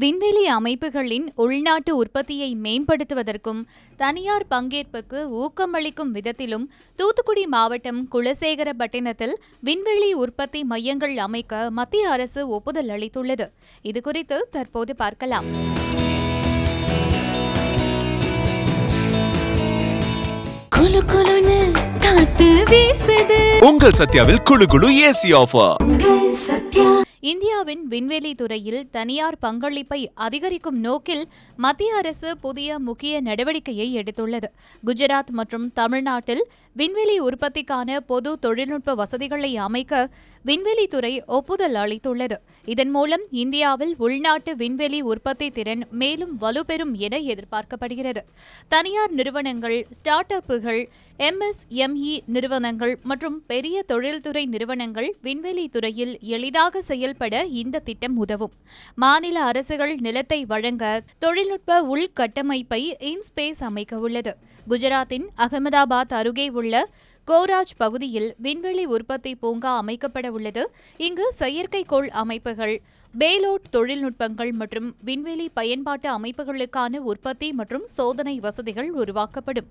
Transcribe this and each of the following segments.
விண்வெளி அமைப்புகளின் உள்நாட்டு உற்பத்தியை மேம்படுத்துவதற்கும் தனியார் பங்கேற்புக்கு ஊக்கமளிக்கும் விதத்திலும் தூத்துக்குடி மாவட்டம் குலசேகரப்பட்டினத்தில் விண்வெளி உற்பத்தி மையங்கள் அமைக்க மத்திய அரசு ஒப்புதல் அளித்துள்ளது. இதுகுறித்து தற்போது பார்க்கலாம். உங்கள் சத்யாவில் குளு குளு ஏசி ஆஃபர். இந்தியாவின் விண்வெளி துறையில் தனியார் பங்களிப்பை அதிகரிக்கும் நோக்கில் மத்திய அரசு புதிய முக்கிய நடவடிக்கையை எடுத்துள்ளது. குஜராத் மற்றும் தமிழ்நாட்டில் விண்வெளி உற்பத்திக்கான பொது தொழில்நுட்ப வசதிகளை அமைக்க விண்வெளித்துறை ஒப்புதல் அளித்துள்ளது. இதன் மூலம் இந்தியாவில் உள்நாட்டு விண்வெளி உற்பத்தி திறன் மேலும் வலுப்பெறும் என எதிர்பார்க்கப்படுகிறது. தனியார் நிறுவனங்கள், ஸ்டார்ட் அப்புகள், MSME நிறுவனங்கள் மற்றும் பெரிய தொழில்துறை நிறுவனங்கள் விண்வெளி துறையில் எளிதாக செயல்பட இந்த திட்டம் உதவும். மாநில அரசுகள் நிலத்தை வழங்க தொழில்நுட்ப உள்கட்டமைப்பை இன்ஸ்பேஸ் அமைக்க உள்ளது. குஜராத்தின் அகமதாபாத் அருகே உள்ள கோராஜ் பகுதியில் விண்வெளி உற்பத்தி பூங்கா அமைக்கப்பட உள்ளது. இங்கு செயற்கைக்கோள் அமைப்புகள், பேலோட் தொழில்நுட்பங்கள் மற்றும் விண்வெளி பயன்பாட்டு அமைப்புகளுக்கான உற்பத்தி மற்றும் சோதனை வசதிகள் உருவாக்கப்படும்.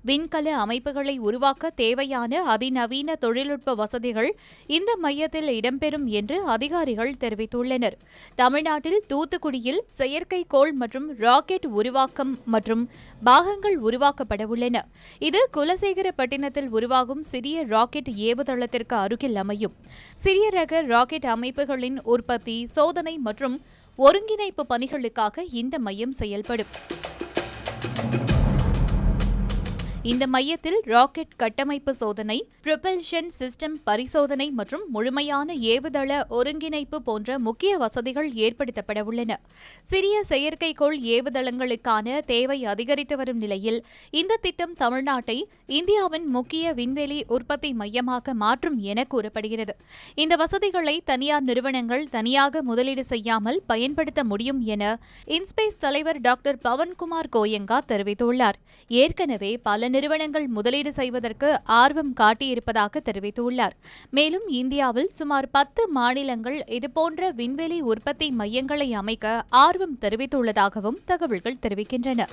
விண்கல அமைப்புகளை உருவாக்க தேவையான அதிநவீன தொழில்நுட்ப வசதிகள் இந்த மையத்தில் இடம்பெறும் என்று அதிகாரிகள் தெரிவித்துள்ளனர். தமிழ்நாட்டில் தூத்துக்குடியில் செயற்கைக்கோள் மற்றும் ராக்கெட் உருவாக்கம் மற்றும் பாகங்கள் உருவாக்கப்பட உள்ளன. இது குலசேகரப்பட்டினத்தில் உருவாகும் சிறிய ராக்கெட் ஏவுதளத்திற்கு அருகில் அமையும். சிறிய ரக ராக்கெட் அமைப்புகளின் உற்பத்தி, சோதனை மற்றும் ஒருங்கிணைப்பு பணிகளுக்காக இந்த மையம் செயல்படும். இந்த மையத்தில் ராக்கெட் கட்டமைப்பு சோதனை, ப்ரொபல்ஷன் சிஸ்டம் பரிசோதனை மற்றும் முழுமையான ஏவுதள ஒருங்கிணைப்பு போன்ற முக்கிய வசதிகள் ஏற்படுத்தப்பட உள்ளன. சிறிய செயற்கைக்கோள் ஏவுதளங்களுக்கான தேவை அதிகரித்து வரும் நிலையில் இந்த திட்டம் தமிழ்நாட்டை இந்தியாவின் முக்கிய விண்வெளி உற்பத்தி மையமாக மாற்றும் என கூறப்படுகிறது. இந்த வசதிகளை தனியார் நிறுவனங்கள் தனியாக முதலீடு செய்யாமல் பயன்படுத்த முடியும் என இன்ஸ்பேஸ் தலைவர் டாக்டர் பவன்குமார் கோயங்கா தெரிவித்துள்ளார். ஏற்கனவே பல நிறுவனங்கள் முதலீடு செய்வதற்கு ஆர்வம் காட்டியிருப்பதாக தெரிவித்துள்ளார். மேலும் இந்தியாவில் சுமார் 10 மாநிலங்கள் இதுபோன்ற விண்வெளி உற்பத்தி மையங்களை அமைக்க ஆர்வம் தெரிவித்துள்ளதாகவும் தகவல்கள் தெரிவிக்கின்றன.